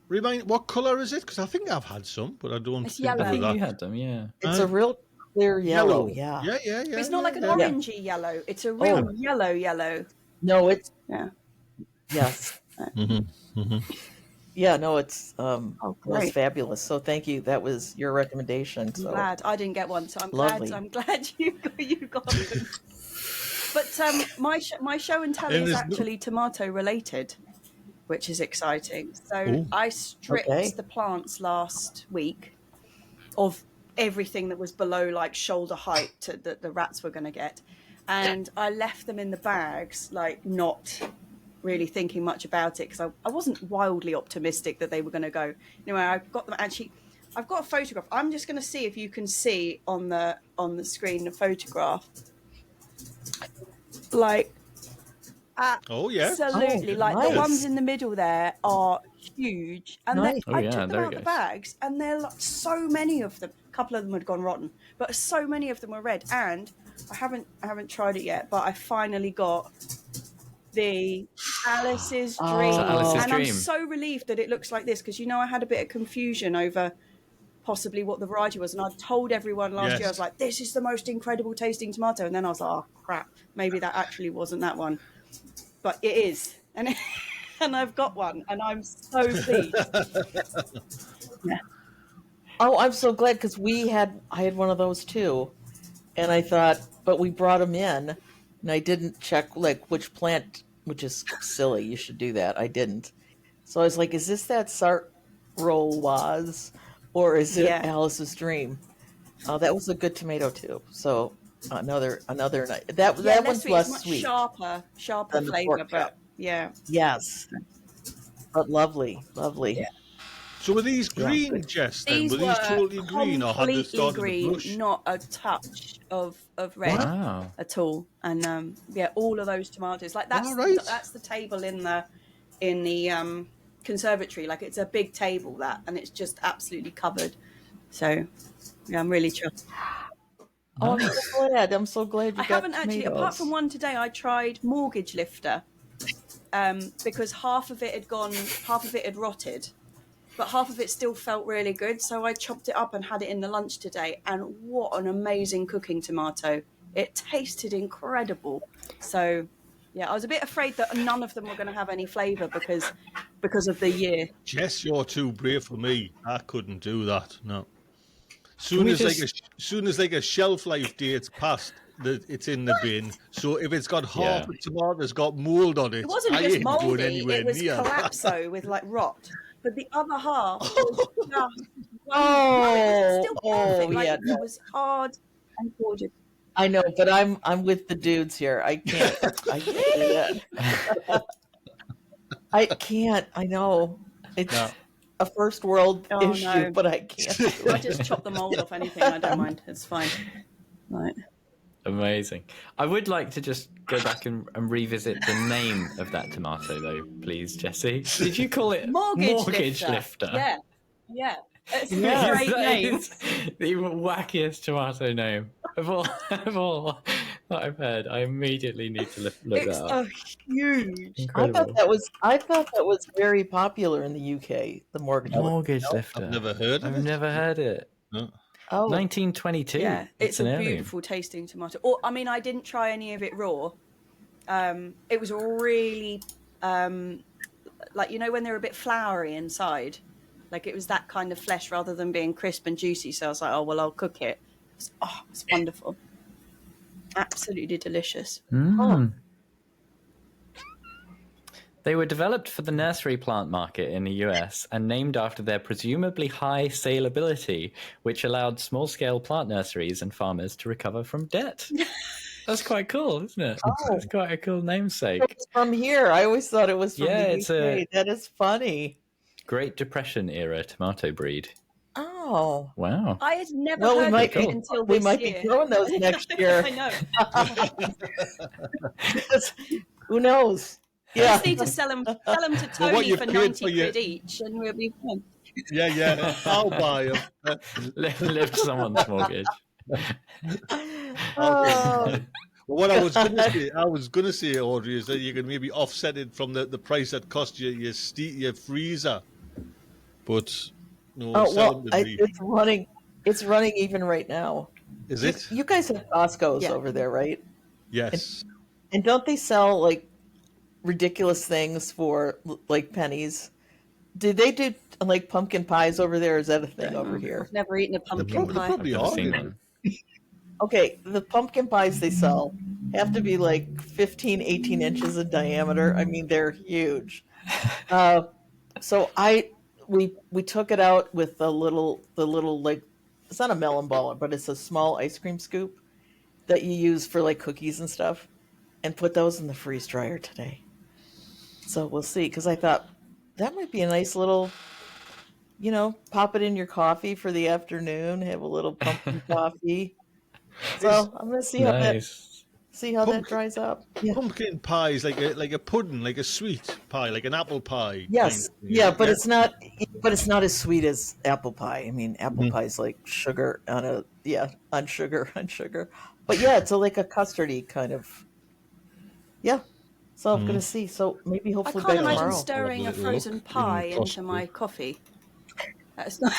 Remind what color is it? Because I think I've had some, but I don't think
yellow.
I think you had them, yeah.
It's a real clear yellow. Yeah.
Yeah.
It's not like an orangey yellow. It's a real yellow.
No, it's
yes.
Yeah, no, it's was fabulous. So thank you. That was your recommendation. So.
I'm glad I didn't get one. So I'm glad you got them. But my show and tell is actually tomato related, which is exciting. So I stripped the plants last week of everything that was below shoulder height that the rats were going to get, and I left them in the bags, not really thinking much about it because I wasn't wildly optimistic that they were going to go. Anyway, I've got them actually. I've got a photograph. I'm just going to see if you can see on the screen the photograph. Absolutely. The ones in the middle there are huge, and I took them out the bags, and there are so many of them. A couple of them had gone rotten, but so many of them were red. And I haven't tried it yet, but I finally got the Alice's Dream, I'm so relieved that it looks like this because I had a bit of confusion over possibly what the variety was, and I told everyone last year I was like, this is the most incredible tasting tomato, and then I was like, oh crap, maybe that actually wasn't that one, but it is, and I've got one, and I'm so pleased.
Oh, I'm so glad because I had one of those too, and I thought, but we brought them in. And I didn't check which plant, which is silly. You should do that. I didn't. So I was like, is this that Sartroise or is it Alice's Dream? Oh, that was a good tomato too. So another that
Yeah,
one's
sweet.
less
It's much
sweet
sharper
than the pork
flavor,
chop.
but yeah.
Yes, but lovely.
Yeah.
So were these
Yeah.
green, Jess, then? Were
These
these
were
totally green, or had they
completely
started to
green,
blush?
not a touch of red
Wow.
at all. And yeah, all of those tomatoes, like
All right.
that's the table in the conservatory. Like it's a big table and it's just absolutely covered. So yeah, I'm really chuffed.
Oh,
Nice.
I'm so glad you
I
got
haven't
tomatoes.
actually, apart from one today, I tried mortgage lifter because half of it had rotted, but half of it still felt really good. So I chopped it up and had it in the lunch today. And what an amazing cooking tomato. It tasted incredible. So yeah, I was a bit afraid that none of them were going to have any flavour because of the year.
Jess, you're too brave for me. I couldn't do that. No.
Can we
Soon as like a shelf life date's passed, it's in the bin. So if it's got half
Yeah.
a tomato's got mold on it,
It wasn't
I
just
ain't going
mouldy,
anywhere
it was
near that.
collapso with like rot. But the other half was just
Oh,
still perfect. Like
yeah,
it was hard and gorgeous.
I know, but I'm with the dudes here. I can't do that. I can't. I know it's
No.
a first world
Oh,
issue,
no.
but I can't.
I just chop the mold off anything. I don't mind. It's fine. Right.
Amazing. I would like to just go back and revisit the name of that tomato, though, please, Jessie. Did you call it
Mortgage lifter? Yeah. Yeah. It's a great name.
Is the wackiest tomato name of all that I've heard. I immediately need to look
It's
that up.
huge.
Incredible.
I thought that was very popular in the UK. The
Mortgage lifter.
I've never heard of
I've
it.
never heard it.
No.
Oh,
1922.
Yeah, it's
an
a
heirloom.
beautiful tasting tomato. Or I mean, I didn't try any of it raw. It was really like when they're a bit floury inside. Like it was that kind of flesh rather than being crisp and juicy. So I was like, oh well, I'll cook it. It's wonderful, absolutely delicious.
They were developed for the nursery plant market in the US and named after their presumably high saleability, which allowed small-scale plant nurseries and farmers to recover from debt. That's quite cool, isn't it?
Oh.
It's quite a cool namesake.
it's from here. I always thought it was from
Yeah,
the
it's
UK. That is funny.
Great Depression era tomato breed.
Oh,
Wow.
I had never
well,
heard
we might
of it
be
until this
we might
year.
be growing those next year.
I know.
Who knows?
I
Yeah.
just need to sell them to
what
Tony
you
for
paid
90
for your-
quid each, and we'll be fine.
Yeah. I'll buy them.
Lift someone's mortgage.
Oh.
Well, what I was going to say, Audrey, is that you can maybe offset it from the price that cost you your freezer. But no,
Oh well, it's running even right now.
Is it?
You guys have Costco's
Yeah.
over there, right?
Yes.
And don't they sell like ridiculous things for like pennies? Do they do like pumpkin pies over there? Is that a thing over here?
I've never eaten a pumpkin
They
pie.
probably
Never
are.
seen
maybe.
one.
Okay, the pumpkin pies they sell have to be like 15, 18 inches in diameter. I mean, they're huge. So we took it out with the little like, it's not a melon baller, but it's a small ice cream scoop that you use for like cookies and stuff, and put those in the freeze dryer today. So we'll see, because I thought that might be a nice little, pop it in your coffee for the afternoon, have a little pumpkin coffee. So I'm gonna see
Nice.
how that dries up. Yeah.
Pumpkin pie is like a pudding, like a sweet pie, like an apple pie.
Yes.
kind of thing.
Yeah, but it's not. But it's not as sweet as apple pie. I mean, apple pie is like sugar on sugar. But yeah, it's like a custardy kind of. Yeah. So I'm gonna see. So maybe
I
hopefully
can't
by
imagine
tomorrow.
stirring a
Have a
frozen
look
pie
in
into
Costco.
my coffee. That's not.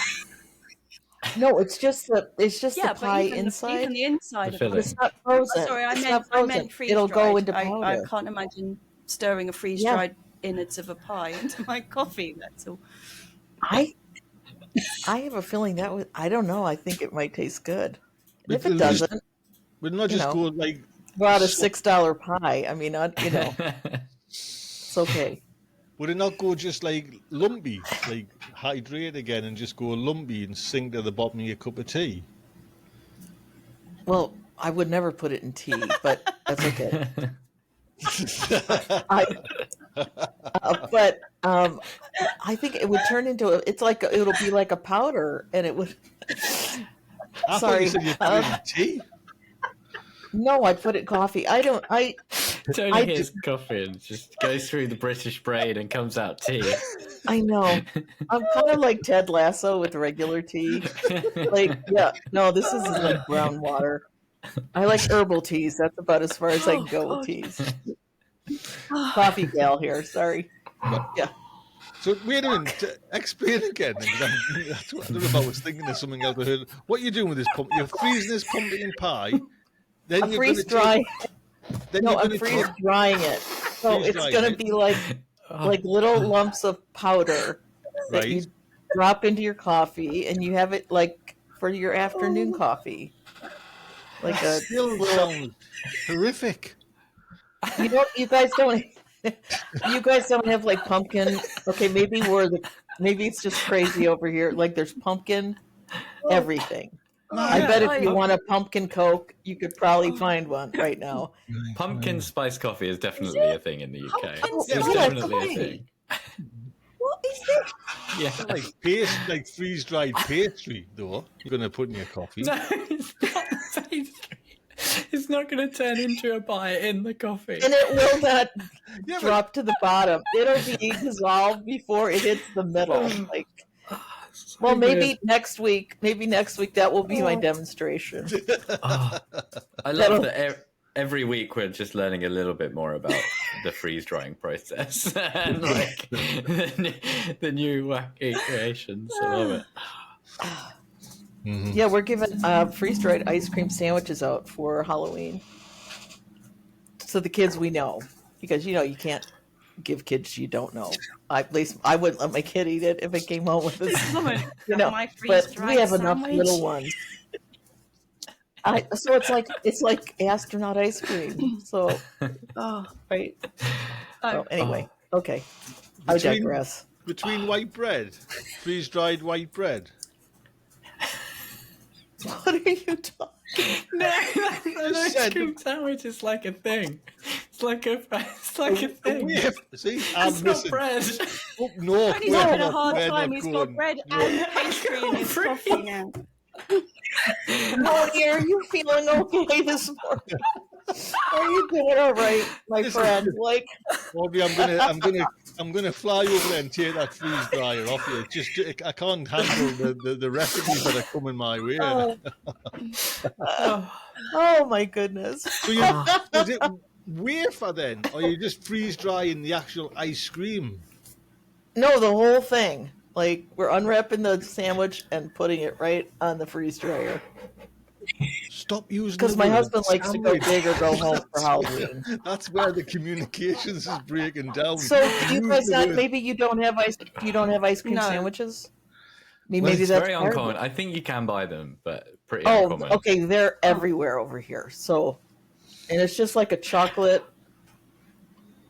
No, it's just the
But
pie
even
inside.
even the inside
The
of
filling.
But it's not frozen.
Oh, sorry,
It's not
I
frozen.
meant freeze
It'll
dried.
go into
I
powder.
can't imagine stirring a freeze dried innards of a pie into my coffee. That's all.
I have a feeling that would. I don't know. I think it might taste good.
But
If it
it'll just-
doesn't,
Would not just go like
brought a $6 pie. I mean, it's okay.
would it not go just like lumpy, like hydrate again and just go lumpy and sink to the bottom of your cup of tea?
Well, I would never put it in tea, but that's okay. I think it would turn into it'll be like a powder, and it would.
I thought
Sorry.
you said you put it in tea.
No, I put it in coffee.
Tony hears coffee and just goes through the British brain and comes out tea.
I know. I'm kind of like Ted Lasso with regular tea. No, this is like brown water. I like herbal teas. That's about as far as I can go with teas. Coffee gal here. Sorry. Yeah.
So wait a minute. Explain again. I don't know if I was thinking of something else I heard. What are you doing with this pumpkin? You're freezing this pumpkin pie. Then you're
freeze dry. I'm freeze
take...
drying it. So it's going to be like little lumps of powder that you drop into your coffee, and you have it like for your afternoon coffee. Like
that still sounds horrific.
You guys don't have like pumpkin. Okay, maybe it's just crazy over here. Like there's pumpkin everything. I bet if you want a pumpkin Coke, you could probably find one right now.
Pumpkin spice coffee is definitely a thing in the UK.
It's
definitely a thing.
What is this?
Yeah,
like freeze-dried pastry, though. You're going to put in your coffee.
No, it's not pastry. It's not going to turn into a bite in the coffee.
And it will not drop to the bottom. It'll be dissolved before it hits the middle. Well, maybe next week that will be my demonstration.
I love that every week we're just learning a little bit more about the freeze drying process and like the new wacky creations. I love it.
Mm-hmm. Yeah, we're giving freeze dried ice cream sandwiches out for Halloween. So the kids we know, because you can't give kids you don't know. At least I wouldn't let my kid eat it if it came home with this. But we have enough little ones. So it's like astronaut ice cream. So, right. So anyway, okay. I digress.
Between white bread, freeze dried white bread.
What are you talking?
No, an ice cream sandwich is like a thing. It's like a thing.
See,
it's not bread.
Oh, no,
he's having a hard time. He's got bread and pastry in his coffee now.
Tony, are you feeling okay this morning? Are you doing all right, my friend?
Bobby, I'm gonna fly over there and take that freeze dryer off you. I can't handle the recipes that are coming my way.
Oh my goodness!
So is it wafer then, or you just freeze drying the actual ice cream?
No, the whole thing. Like we're unwrapping the sandwich and putting it right on the freeze dryer.
Stop using
because my husband likes to go big or go home for Halloween.
That's where the communications is breaking down.
So you guys maybe you don't have ice cream sandwiches? Maybe
it's
that's
very uncommon. I think you can buy them, but pretty
Oh,
uncommon.
okay, they're everywhere over here. So, and it's just like a chocolate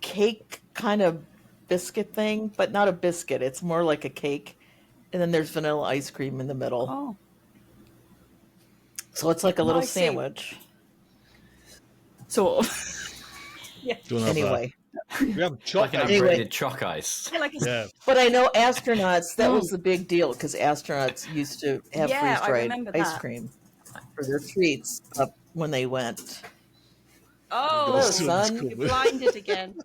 cake kind of biscuit thing, but not a biscuit. It's more like a cake. And then there's vanilla ice cream in the middle.
Oh.
So it's like a little sandwich.
Sort of.
Yeah. Anyway.
We have
like an upgraded chalk ice.
Yeah.
But I know astronauts, that was the big deal because astronauts used to have freeze-dried ice cream for their treats when they went.
Oh,
hello, son.
You're blinded again.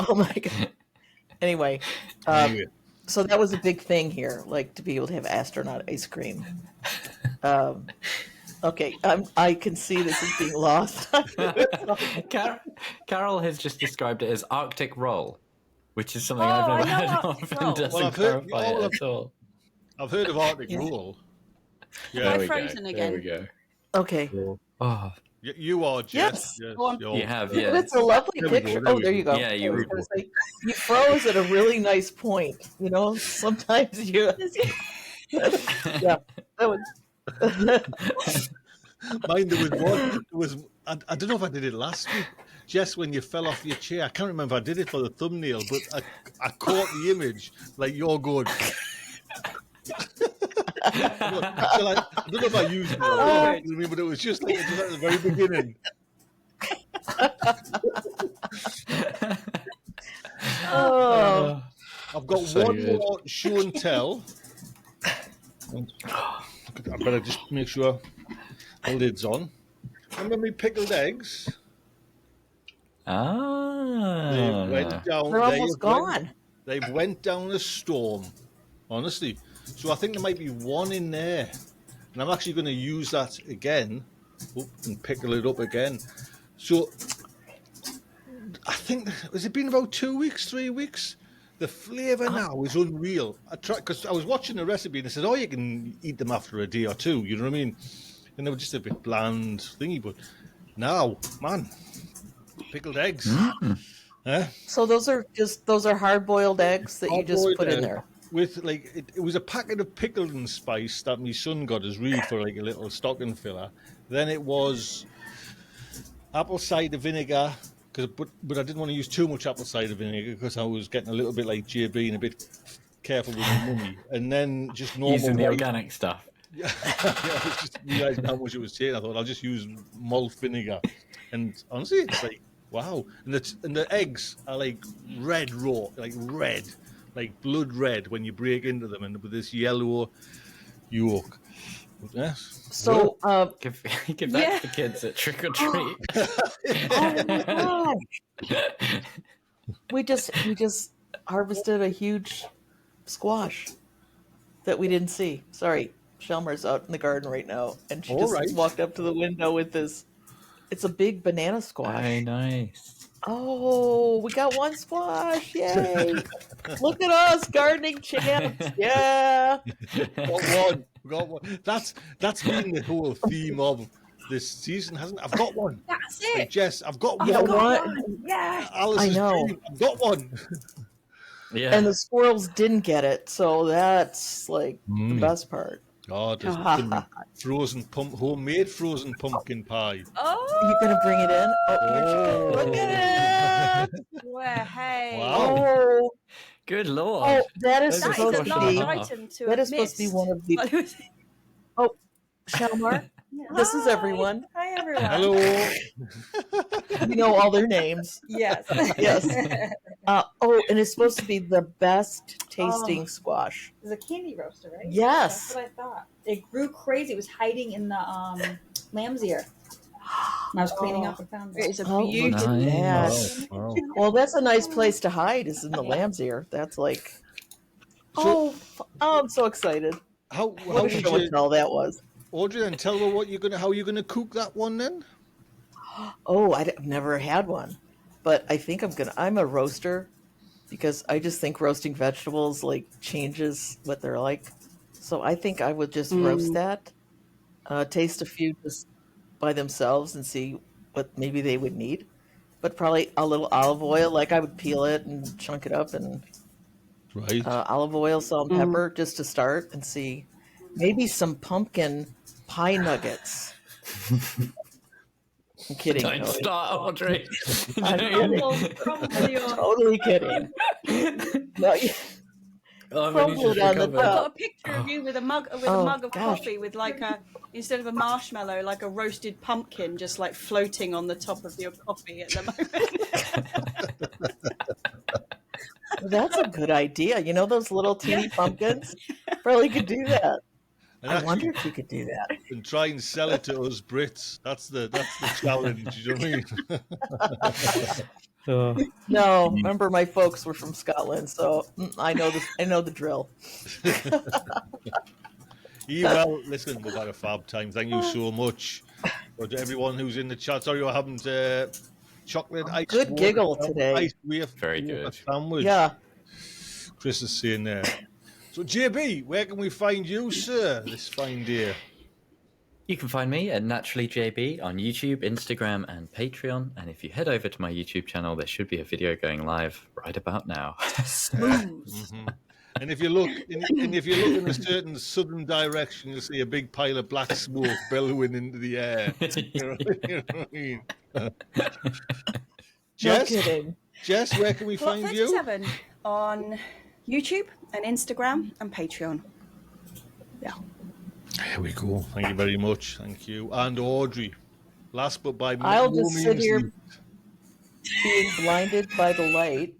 Oh my God. Anyway. So that was a big thing here, like to be able to have astronaut ice cream. Okay, I can see this is being lost.
Carol has just described it as Arctic roll, which is something I've never heard of and doesn't clarify it at all.
I've heard of Arctic roll.
Yeah, there we frozen go. Again.
There we go.
Okay.
Oh.
You are, Jess.
Yes.
You have, yeah.
That's a lovely picture. There you go.
Yeah, you
froze at a really nice point. You know, sometimes you. Yeah, that was.
Mine, there was I don't know if I did it last week, Jess, when you fell off your chair. I can't remember if I did it for the thumbnail, but I caught the image like you're good. I don't know if I used it or not, but it was just like just at the very beginning.
Oh,
I've got
So
one
good.
more show and tell. I better just make sure the lid's on. Remember me pickled eggs? They went down.
they're almost gone.
They've went down a storm, honestly. So I think there might be one in there, and I'm actually going to use that again and pickle it up again. So I think has it been about 2 weeks, 3 weeks? The flavour now is unreal. I tried because I was watching the recipe and they said, "Oh, you can eat them after a day or two." You know what I mean? And they were just a bit bland thingy, but now, man, pickled eggs.
So those are hard-boiled eggs that you just put in there.
With like it was a packet of pickled and spice that my son got as read for like a little stocking filler. Then it was apple cider vinegar, but I didn't want to use too much apple cider vinegar because I was getting a little bit like JB and a bit careful with my money. And then just normal
Using the organic stuff.
Yeah, I was just realizing how much it was taking. I thought I'll just use malt vinegar, and honestly, it's like wow. And the eggs are like red raw, like red, like blood red when you break into them, and with this yellow yolk. Yes.
So
Give that to the kids at trick or treat.
oh my gosh. We just harvested a huge squash that we didn't see. Sorry, Shelmer's out in the garden right now, and she walked up to the window with this. It's a big banana squash.
Very nice.
Oh, we got one squash! Yay! Look at us, gardening champs! Yeah.
Got one. That's been the whole theme of this season, hasn't it? I've got one.
That's it.
Hey, Jess, I've got one.
You know what?
Yeah.
I know.
I've got one.
Yeah.
And the squirrels didn't get it, so that's like the best part.
God, there's homemade frozen pumpkin pie.
Oh,
You're gonna bring it in? Oh, look at it!
well, hey.
Wow.
Oh,
Good lord.
oh, that is
That is
supposed
a
to
large
be.
item to
That is
have
supposed to be
missed.
one of the. Oh, Shelmar, this is everyone.
Hi, everyone.
Hello.
You know all their names.
Yes.
Yes. And it's supposed to be the best tasting squash.
It's a candy roaster, right?
Yes.
That's what I thought. It grew crazy. It was hiding in the lamb's ear. And I was cleaning up and found it.
It's a
Oh,
beautiful.
nice.
Wow.
Well, that's a nice place to hide. Is in the lamb's ear. That's like.
So-
I'm so excited!
How
What a
would
show and
you,
tell that was.
Audrey? Then tell me how you're gonna cook that one then.
Oh, I've never had one, but I think I'm a roaster because I just think roasting vegetables like changes what they're like. So I think I would just roast that, taste a few just by themselves and see what maybe they would need. But probably a little olive oil, like I would peel it and chunk it up and
Right.
olive oil, salt, and pepper just to start and see. Maybe some pumpkin pie nuggets. I'm kidding.
Don't
Totally.
start, Audrey.
I'm kidding. Totally kidding. No, crumble it on the
I've got
top.
a picture of you with a mug of
gosh.
coffee with like instead of a marshmallow, like a roasted pumpkin, just like floating on the top of your coffee at the moment.
That's a good idea. You know those little teeny pumpkins? Probably could do that.
And
I wonder if you could do that.
and try and sell it to us Brits. That's the challenge. You know what I mean?
No, remember my folks were from Scotland, so I know the drill.
Well, listen, we've had a fab time. Thank you so much. But to everyone who's in the chat, sorry I haven't chocolate ice.
Good
water,
giggle today.
Ice wafer,
Very
wafer
good.
sandwich.
Yeah.
Chris is saying there. So JB, where can we find you, sir, this fine day?
You can find me at NaturallyJB on YouTube, Instagram, and Patreon. And if you head over to my YouTube channel, there should be a video going live right about now.
And if you look, in a certain southern direction, you'll see a big pile of black smoke billowing into the air. You know what I mean?
No kidding.
Jess, where can we
Plot
find you?
37 on YouTube and Instagram and Patreon. Yeah.
There we go. Thank you very much. Thank you. And Audrey. Last but by
I'll
no
just sit
means
here
least.
being blinded by the light.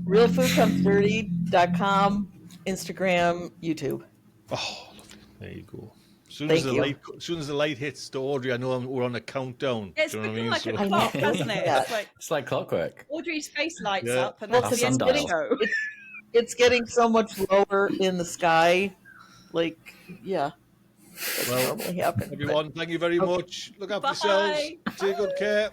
realfoodcomesdirty.com, Instagram, YouTube.
Oh, lovely. There you go. As soon
Thank you.
as soon as the light hits to Audrey, I know we're on a countdown.
It's
Do you know
become
what I mean?
like a clock, hasn't it?
Yeah.
It's like clockwork.
Audrey's face lights
Yeah.
up, and
Well,
that's the
it's
end of the
sundial.
show.
It's getting so much lower in the sky. Like, yeah. That's
Well,
normally happens.
everyone, thank you very much. Look after
Bye.
yourselves. Take good care.